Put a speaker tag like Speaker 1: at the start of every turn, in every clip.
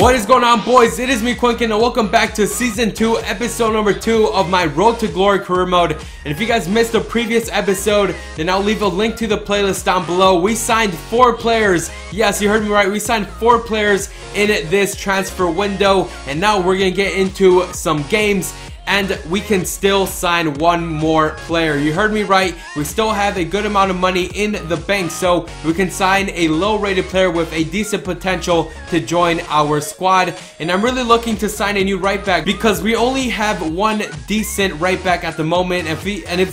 Speaker 1: What is going on, boys? It is me, Quinkun, and welcome back to Season 2, Episode number 2 of my Road to Glory career mode. And if you guys missed the previous episode, then I'll leave a link to the playlist down below. We signed 4 players. Yes, you heard me right. We signed 4 players in this transfer window. And now we're going to get into some games. And we can still sign one more player. You heard me right. We still have a good amount of money in the bank, so we can sign a low-rated player with a decent potential to join our squad. And I'm really looking to sign a new right back because we only have one decent right back at the moment. If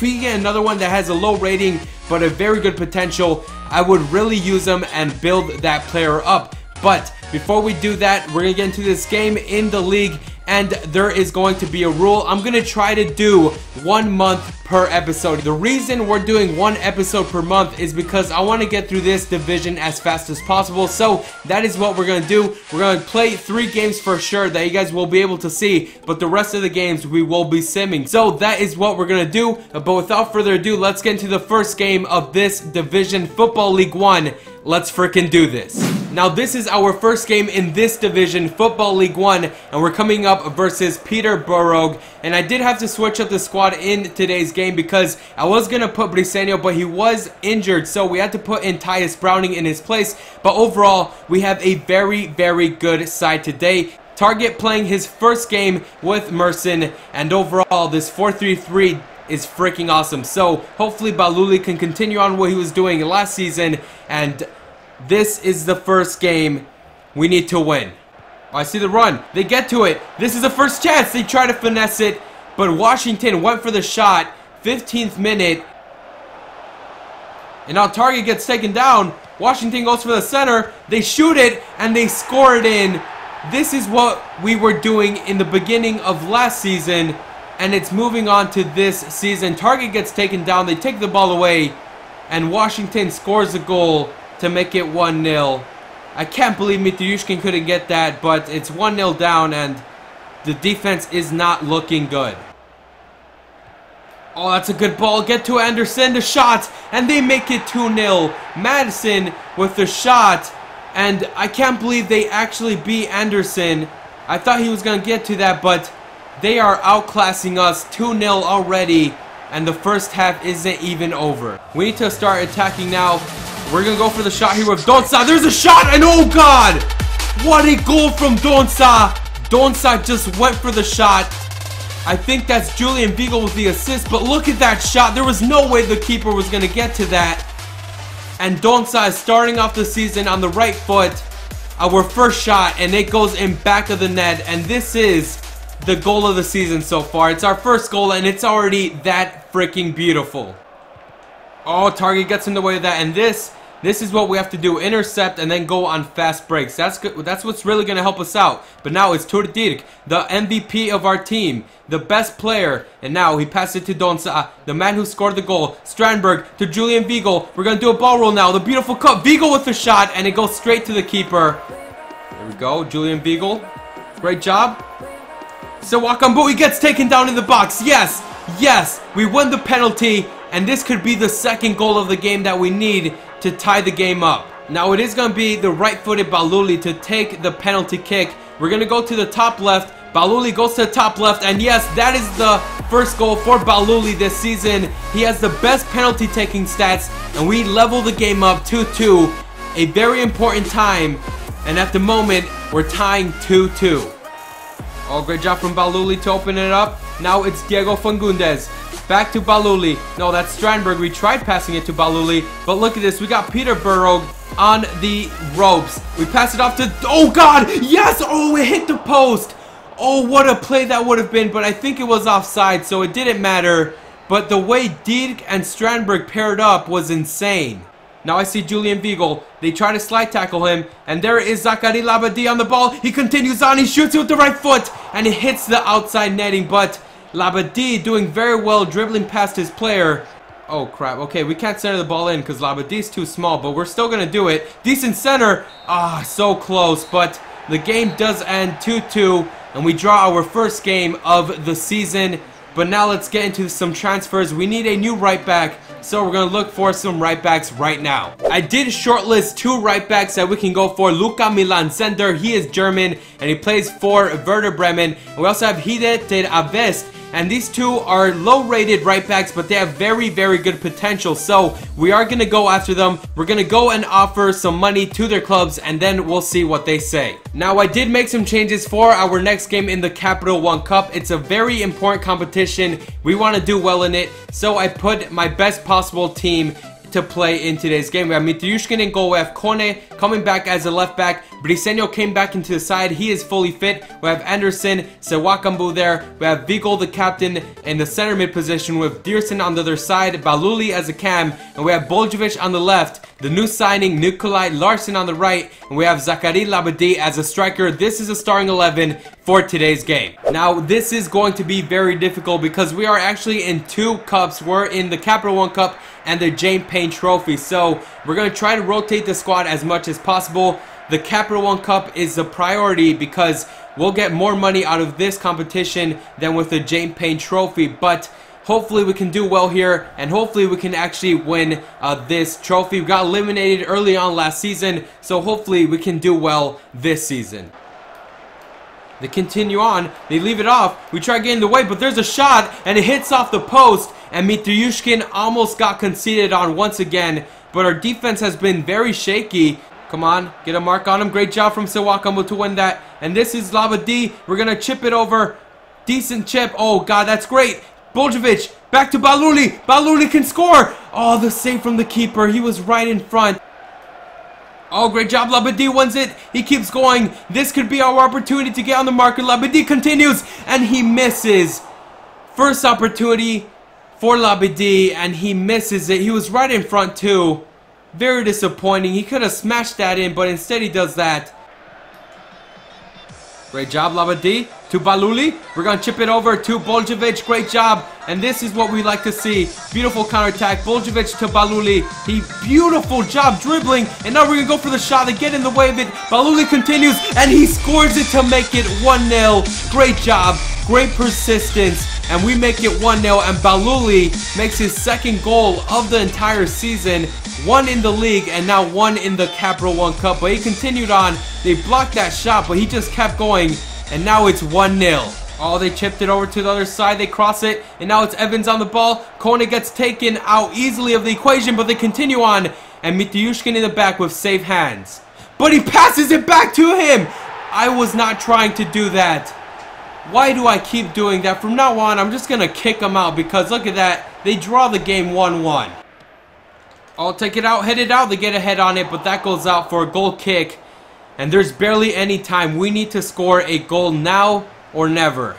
Speaker 1: we get another one that has a low rating but a very good potential, I would really use them and build that player up. But before we do that, we're gonna get into this game in the league. And there is going to be a rule. I'm going to try to do 1 month per episode. The reason we're doing 1 episode per month is because I want to get through this division as fast as possible. So that is what we're going to do. We're going to play 3 games for sure that you guys will be able to see. But the rest of the games we will be simming. So that is what we're going to do. But without further ado, let's get into the first game of this division, Football League 1. Let's freaking do this. Now this is our first game in this division, Football League 1, and we're coming up versus Peterborough. And I did have to switch up the squad in today's game because I was going to put Briseño, but he was injured, so we had to put in Tyus Browning in his place. But overall, we have a very, very good side today. Target playing his first game with Merson, and overall this 4-3-3 is freaking awesome. So hopefully Baluli can continue on what he was doing last season, and this is the first game we need to win. Oh, I see the run. They get to it. This is the first chance. They try to finesse it, but Washington went for the shot. 15th minute. And now target gets taken down. Washington goes for the center. They shoot it, and they score it in. This is what we were doing in the beginning of last season, and it's moving on to this season. Target gets taken down. They take the ball away, and Washington scores a goal to make it 1-0. I can't believe Mitrjushkin couldn't get that, but it's 1-0 down, and the defense is not looking good. Oh, that's a good ball. Get to Anderson, the shot, and they make it 2-0. Madison with the shot, and I can't believe they actually beat Anderson. I thought he was going to get to that, but they are outclassing us 2-0 already, and the first half isn't even over. We need to start attacking now. We're going to go for the shot here with Donsa. There's a shot, and oh god! What a goal from Donsa! Donsa just went for the shot. I think that's Julian Beagle with the assist, but look at that shot. There was no way the keeper was going to get to that. And Donsa is starting off the season on the right foot. Our first shot, and it goes in back of the net, and this is the goal of the season so far. It's our first goal, and it's already that freaking beautiful. Oh, target gets in the way of that, and this is what we have to do. Intercept and then go on fast breaks. That's good. That's what's really going to help us out. But now it's Turdirk, the MVP of our team, the best player. And now he passes it to Donsa, the man who scored the goal. Strandberg to Julian Beagle. We're going to do a ball roll now. The beautiful cut. Beagle with the shot, and it goes straight to the keeper. There we go. Julian Beagle. Great job. So Wakambu gets taken down in the box. Yes. Yes. We won the penalty. And this could be the second goal of the game that we need to tie the game up. Now it is going to be the right-footed Baluli to take the penalty kick. We're going to go to the top left. Baluli goes to the top left. And yes, that is the first goal for Baluli this season. He has the best penalty taking stats. And we level the game up 2-2. A very important time. And at the moment, we're tying 2-2. Oh, great job from Baluli to open it up. Now it's Diego Fagundes. Back to Baluli. No, that's Strandberg. We tried passing it to Baluli, but look at this. We got Peterborough on the ropes. We pass it off to... Oh, God! Yes! Oh, it hit the post! Oh, what a play that would have been, but I think it was offside, so it didn't matter. But the way Dirk and Strandberg paired up was insane. Now I see Julian Beagle. They try to slide tackle him, and there is Zachary Labadie on the ball. He continues on. He shoots it with the right foot, and it hits the outside netting, but Labadie doing very well, dribbling past his player. Oh crap, okay, we can't center the ball in because Labadie's too small, but we're still gonna do it. Decent center, so close, but the game does end 2-2, and we draw our first game of the season. But now let's get into some transfers. We need a new right back, So we're going to look for some right backs right now. I did shortlist 2 right backs that we can go for. Luca Milan Sender, he is German and he plays for Werder Bremen. And we also have Hide ter Avest. And these 2 are low-rated right backs, but they have very, very good potential. So we are going to go after them. We're going to go and offer some money to their clubs, and then we'll see what they say. Now, I did make some changes for our next game in the Capital One Cup. It's a very important competition. We want to do well in it. So I put my best possible team to play in today's game. We have Mitriushkin in goal. We have Kone coming back as a left back. Briseño came back into the side. He is fully fit. We have Anderson, Sewakambu there. We have Vigol, the captain, in the center mid position with Dierson on the other side, Baluli as a cam, and we have Boljevic on the left. The new signing, Nikolai Larsen on the right, and we have Zachary Labadie as a striker. This is a starting 11 for today's game. Now, this is going to be very difficult because we are actually in 2 cups. We're in the Capital One Cup and the James Payne Trophy. So we're going to try to rotate the squad as much as possible. The Capital One Cup is a priority because we'll get more money out of this competition than with the James Payne Trophy. But hopefully we can do well here, and hopefully we can actually win this trophy. We got eliminated early on last season, so hopefully we can do well this season. They continue on, they leave it off, we try getting the way, but there's a shot, and it hits off the post, and Mitriushkin almost got conceded on once again, but our defense has been very shaky. Come on, get a mark on him. Great job from Sewakambu to win that, and this is Labadie. We're gonna chip it over, decent chip. Oh god, that's great. Boljevic, back to Baluli. Baluli can score. Oh, the save from the keeper. He was right in front. Oh, great job. Labadie wins it. He keeps going. This could be our opportunity to get on the marker. Labadie continues, and he misses. First opportunity for Labadie, and he misses it. He was right in front, too. Very disappointing. He could have smashed that in, but instead he does that. Great job, Labadie. To Baluli. We're going to chip it over to Boljevic. Great job. And this is what we like to see. Beautiful counterattack. Boljevic to Baluli. Beautiful job dribbling. And now we're going to go for the shot. They get in the way of it. Baluli continues. And he scores it to make it 1-0. Great job. Great persistence. And we make it 1-0. And Baluli makes his 2nd goal of the entire season. 1 in the league and now 1 in the Capital One Cup. But he continued on. They blocked that shot, but he just kept going. And now it's 1-0. Oh, they chipped it over to the other side. They cross it. And now it's Evans on the ball. Kone gets taken out easily of the equation, but they continue on. And Mitriushkin in the back with safe hands. But he passes it back to him. I was not trying to do that. Why do I keep doing that? From now on, I'm just going to kick them out because look at that. They draw the game 1-1. I'll take it out, head it out. They get a head on it, but that goes out for a goal kick. And there's barely any time. We need to score a goal now or never.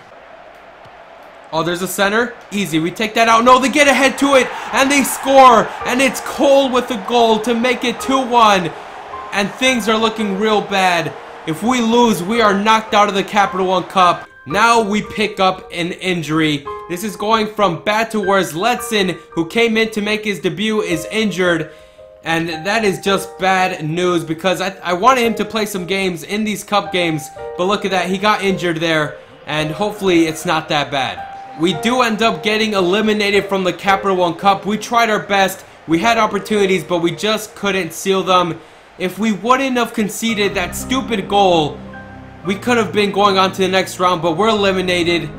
Speaker 1: Oh, there's a center. Easy. We take that out. No, they get ahead to it. And they score. And it's Cole with the goal to make it 2-1. And things are looking real bad. If we lose, we are knocked out of the Capital One Cup. Now we pick up an injury. This is going from bad to worse. Letson, who came in to make his debut, is injured. And that is just bad news because I wanted him to play some games in these cup games. But look at that. He got injured there. And hopefully it's not that bad. We do end up getting eliminated from the Capital One Cup. We tried our best. We had opportunities, but we just couldn't seal them. If we wouldn't have conceded that stupid goal, we could have been going on to the next round, but we're eliminated.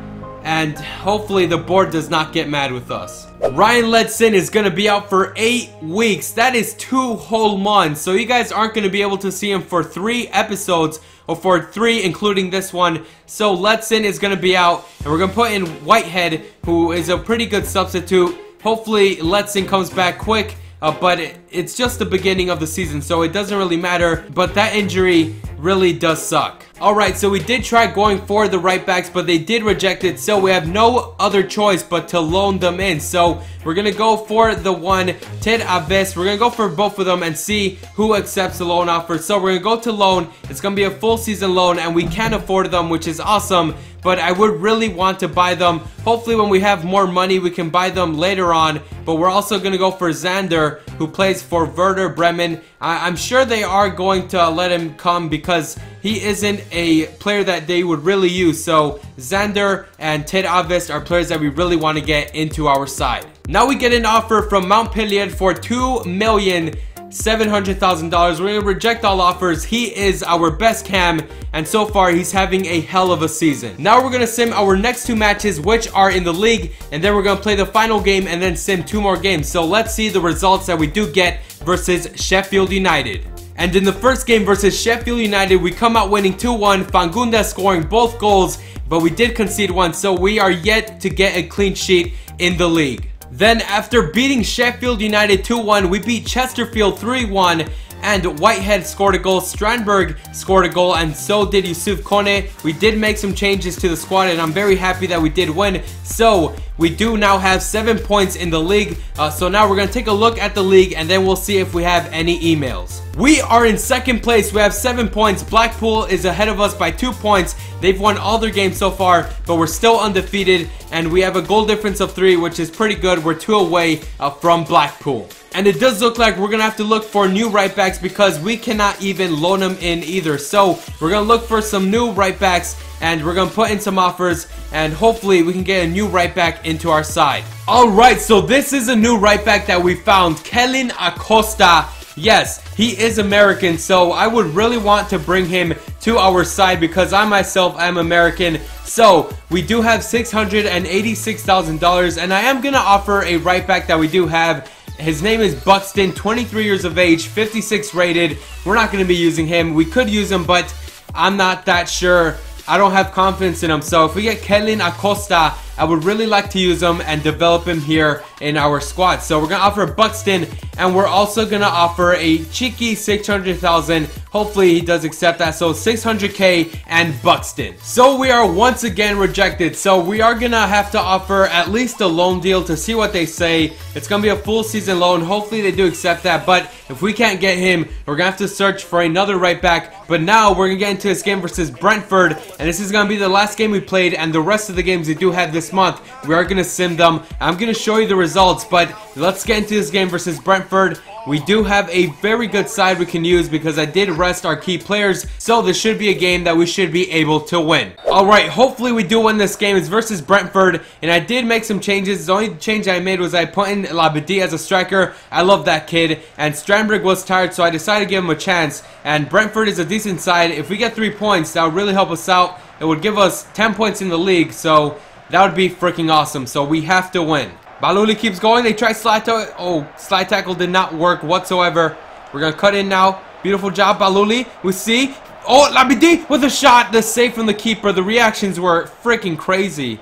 Speaker 1: And hopefully the board does not get mad with us. Ryan Letson is going to be out for 8 weeks. That is 2 whole months. So you guys aren't going to be able to see him for 3 episodes. Or for 3, including this one. So Letson is going to be out. And we're going to put in Whitehead, who is a pretty good substitute. Hopefully Letson comes back quick. But it's just the beginning of the season, so it doesn't really matter. But that injury really does suck. Alright, so we did try going for the right backs, but they did reject it. So we have no other choice but to loan them in. So we're going to go for the one, Ted Aves. We're going to go for both of them and see who accepts the loan offer. So we're going to go to loan. It's going to be a full season loan, and we can afford them, which is awesome. But I would really want to buy them. Hopefully when we have more money, we can buy them later on. But we're also going to go for Xander, who plays plays for Werder Bremen. I'm sure they are going to let him come because he isn't a player that they would really use. So Xander and Ted Avest are players that we really want to get into our side. Now we get an offer from Montpellier for $2,700,000. We're going to reject all offers. He is our best cam, and so far he's having a hell of a season. Now we're going to sim our next 2 matches, which are in the league, and then we're going to play the final game and then sim 2 more games. So let's see the results that we do get versus Sheffield United. And in the first game versus Sheffield United, we come out winning 2-1, Fangunda scoring both goals, but we did concede 1, so we are yet to get a clean sheet in the league. Then after beating Sheffield United 2-1, we beat Chesterfield 3-1, and Whitehead scored a goal, Strandberg scored a goal, and so did Yusuf Kone. We did make some changes to the squad, and I'm very happy that we did win. So we do now have 7 points in the league. So now we're going to take a look at the league, and then we'll see if we have any emails. We are in second place. We have 7 points. Blackpool is ahead of us by 2 points. They've won all their games so far, but we're still undefeated, and we have a goal difference of 3, which is pretty good. We're 2 away from Blackpool. And it does look like we're going to have to look for new right backs because we cannot even loan them in either. So we're going to look for some new right backs, and we're going to put in some offers, and hopefully we can get a new right back into our side. Alright, so this is a new right back that we found, Kellyn Acosta. Yes, he is American, so I would really want to bring him to our side because I myself am American. So we do have $686,000, and I am going to offer a right back that we do have. His name is Buxton, 23 years of age, 56 rated. We're not going to be using him. We could use him, but I'm not that sure. I don't have confidence in him. So if we get Kellyn Acosta, I would really like to use him and develop him here in our squad. So we're going to offer Buxton, and we're also going to offer a cheeky 600,000. Hopefully he does accept that. So 600K and Buxton. So we are once again rejected. So we are going to have to offer at least a loan deal to see what they say. It's going to be a full season loan. Hopefully they do accept that. But if we can't get him, we're going to have to search for another right back. But now we're going to get into this game versus Brentford. And this is going to be the last game we played. And the rest of the games we do have this month, we are going to sim them. I'm going to show you the results. But let's get into this game versus Brentford. We do have a very good side we can use because I did rest our key players. So this should be a game that we should be able to win. Alright, hopefully we do win this game. It's versus Brentford. And I did make some changes. The only change I made was I put in Labadie as a striker. I love that kid. And Strandberg was tired, so I decided to give him a chance. And Brentford is a decent side. If we get 3 points, that would really help us out. It would give us 10 points in the league. So that would be freaking awesome. So we have to win. Baluli keeps going. They try slide tackle. Oh, slide tackle did not work whatsoever. We're going to cut in now. Beautiful job, Baluli. We see. Oh, Labadie with a shot. The save from the keeper. The reactions were freaking crazy.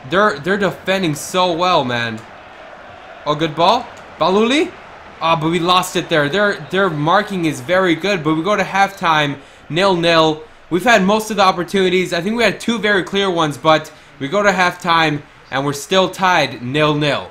Speaker 1: They're defending so well, man. Oh, good ball. Baluli. Oh, but we lost it there. Their marking is very good, but we go to halftime 0-0. We've had most of the opportunities. I think we had 2 very clear ones, but we go to halftime and we're still tied 0-0.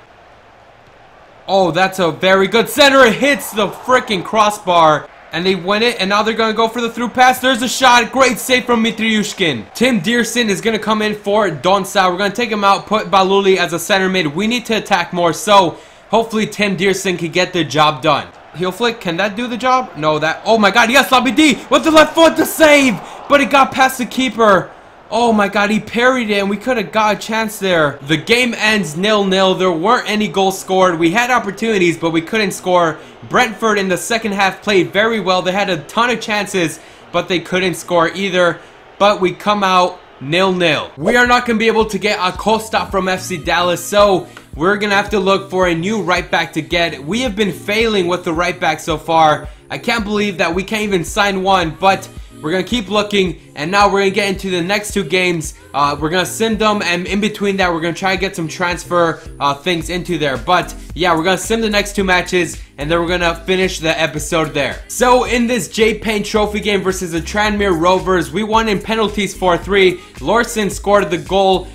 Speaker 1: Oh, that's a very good center. It hits the freaking crossbar. And they win it. And now they're going to go for the through pass. There's a shot. Great save from Mitriushkin. Tim Dearson is going to come in for Donsa. We're going to take him out. Put Baluli as a center mid. We need to attack more. So hopefully Tim Dearson can get the job done. Heel flick. Can that do the job? No, that. Oh my god. Yes, Labadie with the left foot to save. But it got past the keeper. Oh my god, he parried it and we could have got a chance there. The game ends 0-0. There weren't any goals scored. We had opportunities, but we couldn't score. Brentford in the second half played very well. They had a ton of chances, but they couldn't score either. But we come out 0-0. We are not going to be able to get Acosta from FC Dallas, so we're going to have to look for a new right back to get. We have been failing with the right back so far. I can't believe that we can't even sign one, but we're going to keep looking, and now we're going to get into the next 2 games. We're going to sim them, and in between that, we're going to try to get some transfer things into there. But, yeah, we're going to sim the next 2 matches, and then we're going to finish the episode there. So, in this J. Payne Trophy game versus the Tranmere Rovers, we won in penalties 4-3. Lorson scored the goal.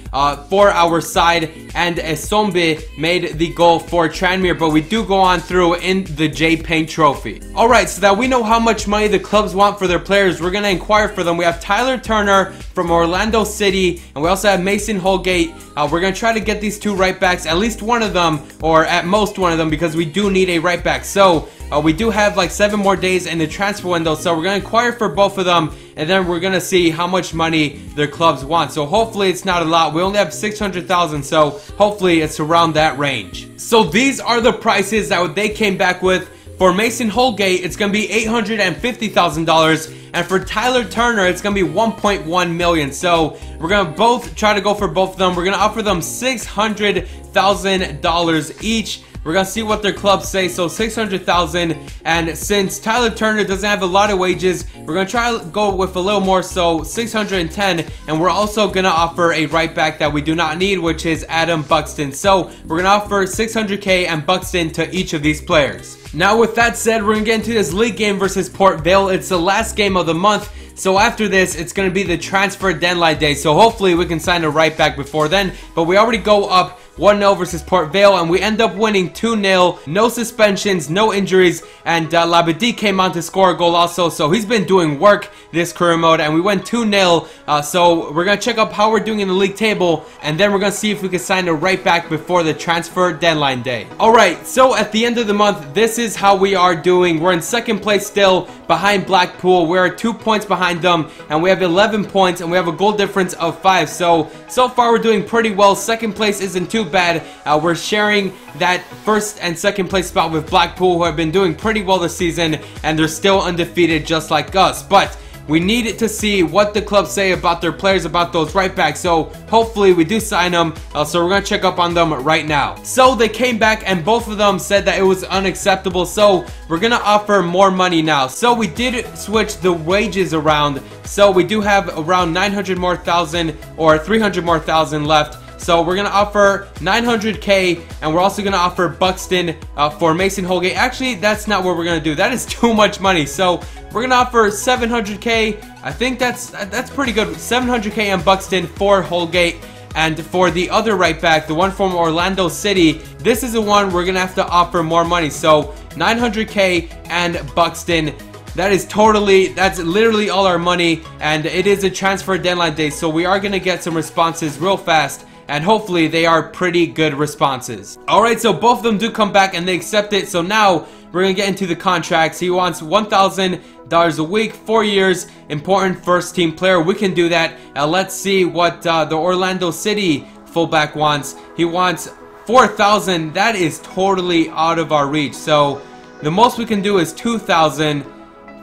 Speaker 1: for our side, and Esombe made the goal for Tranmere, but we do go on through in the J Paint Trophy. Alright, so that we know how much money the clubs want for their players, we're going to inquire for them. We have Tyler Turner from Orlando City, and we also have Mason Holgate. We're going to try to get these two right backs, at least one of them, or at most one of them, because we do need a right back. So we do have like 7 more days in the transfer window, so we're going to inquire for both of them, and then we're going to see how much money their clubs want. So hopefully it's not a lot. We only have 600,000, so hopefully it's around that range. So these are the prices that they came back with. For Mason Holgate, it's going to be $850,000, and for Tyler Turner, it's going to be $1.1 million. So we're going to both try to go for both of them. We're going to offer them $600,000 each. We're going to see what their clubs say. So $600,000, and since Tyler Turner doesn't have a lot of wages, we're going to try to go with a little more, so $610,000, and we're also going to offer a right back that we do not need, which is Adam Buxton. So we're going to offer $600K and Buxton to each of these players. Now with that said, we're going to get into this league game versus Port Vale. It's the last game of the month. So after this, it's going to be the transfer deadline day. So hopefully we can sign a right back before then. But we already go up 1-0 versus Port Vale, and we end up winning 2-0. No suspensions, no injuries, and Labadie came on to score a goal also. So he's been doing work this career mode, and we went 2-0. So we're going to check up how we're doing in the league table, and then we're going to see if we can sign a right back before the transfer deadline day. Alright, so at the end of the month, this is how we are doing. We're in second place still, behind Blackpool. We're 2 points behind them, and we have 11 points, and we have a goal difference of 5. So far we're doing pretty well. Second place isn't too bad. We're sharing that first and second place spot with Blackpool, who have been doing pretty well this season, and they're still undefeated just like us. But we need to see what the clubs say about their players, about those right backs. So hopefully we do sign them. So we're going to check up on them right now. So they came back, and both of them said that it was unacceptable. So we're going to offer more money now. So we did switch the wages around. So we do have around 900 more thousand or 300 more thousand left. So we're going to offer 900K, and we're also going to offer Buxton for Mason Holgate. Actually, that's not what we're going to do. That is too much money. So we're going to offer 700K. I think that's pretty good. 700K and Buxton for Holgate. And for the other right back, the one from Orlando City, this is the one we're going to have to offer more money. So 900K and Buxton. That's literally all our money, and it is a transfer deadline day, so we are going to get some responses real fast, and hopefully they are pretty good responses. Alright, so both of them do come back and they accept it. So now we're going to get into the contracts. He wants $1,000 a week, 4 years, important first team player. We can do that. Let's see what the Orlando City fullback wants. He wants $4,000. That is totally out of our reach. So the most we can do is $2,000,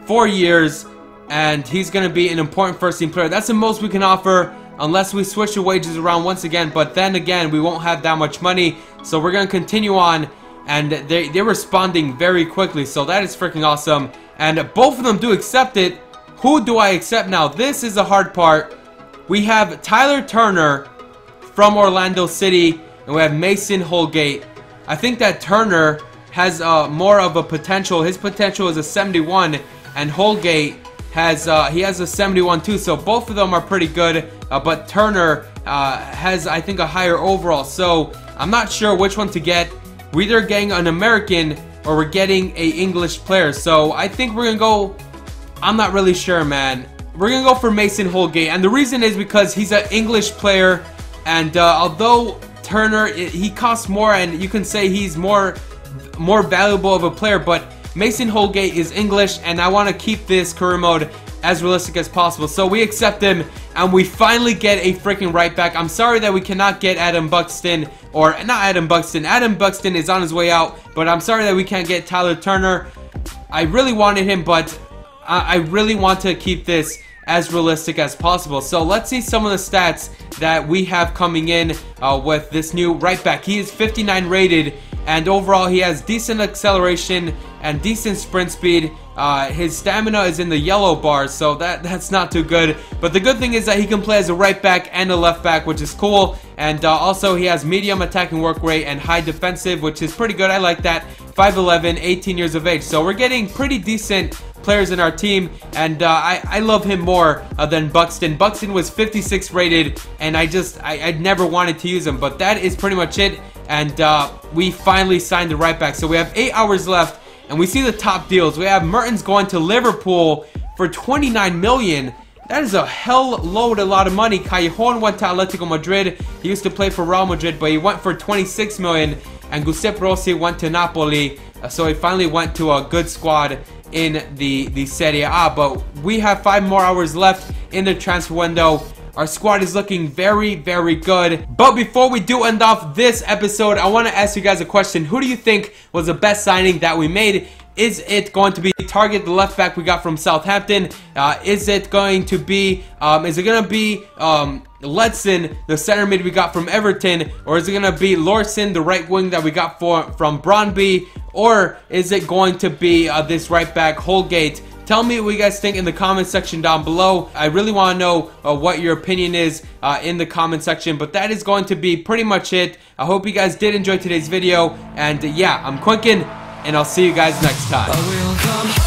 Speaker 1: 4 years, and he's going to be an important first team player. That's the most we can offer, unless we switch the wages around once again, but then again we won't have that much money. So we're going to continue on, and they're responding very quickly, so that is freaking awesome. And both of them do accept it. Who do I accept now? This is the hard part. We have Tyler Turner from Orlando City, and we have Mason Holgate. I think that Turner has more of a potential. His potential is a 71, and Holgate has he has a 71 too, so both of them are pretty good, but Turner has, I think, a higher overall. So I'm not sure which one to get. We're either getting an American or we're getting a English player. So I think we're gonna go, I'm not really sure, man. We're gonna go for Mason Holgate, and the reason is because he's an English player, and although Turner, he costs more, and you can say he's more valuable of a player, but Mason Holgate is English, and I want to keep this career mode as realistic as possible. So we accept him, and we finally get a freaking right back. I'm sorry that we cannot get Adam Buxton, or not Adam Buxton. Adam Buxton is on his way out, but I'm sorry that we can't get Tyler Turner. I really wanted him, but I really want to keep this as realistic as possible. So let's see some of the stats that we have coming in with this new right back. He is 59 rated, and overall he has decent acceleration and decent sprint speed. His stamina is in the yellow bars, so that's not too good. But the good thing is that he can play as a right back and a left back, which is cool. And also he has medium attacking work rate and high defensive, which is pretty good. I like that. 5'11", 18 years of age. So we're getting pretty decent players in our team, and I love him more than Buxton. Buxton was 56 rated, and I never wanted to use him, but that is pretty much it. And we finally signed the right back. So we have 8 hours left, and we see the top deals. We have Mertens going to Liverpool for 29 million. That is a hell load, a lot of money. Callejon went to Atletico Madrid. He used to play for Real Madrid, but he went for 26 million. And Giuseppe Rossi went to Napoli. So he finally went to a good squad in the Serie A. But we have 5 more hours left in the transfer window. Our squad is looking very, very good. But before we do end off this episode, I want to ask you guys a question. Who do you think was the best signing that we made? Is it going to be Target, the left back we got from Southampton? Is it going to be Ledson, the center mid we got from Everton? Or is it going to be Lorson, the right wing that we got from Brøndby? Or is it going to be this right back Holgate? Tell me what you guys think in the comment section down below. I really want to know what your opinion is in the comment section. But that is going to be pretty much it. I hope you guys did enjoy today's video. And yeah, I'm Quinkun, and I'll see you guys next time.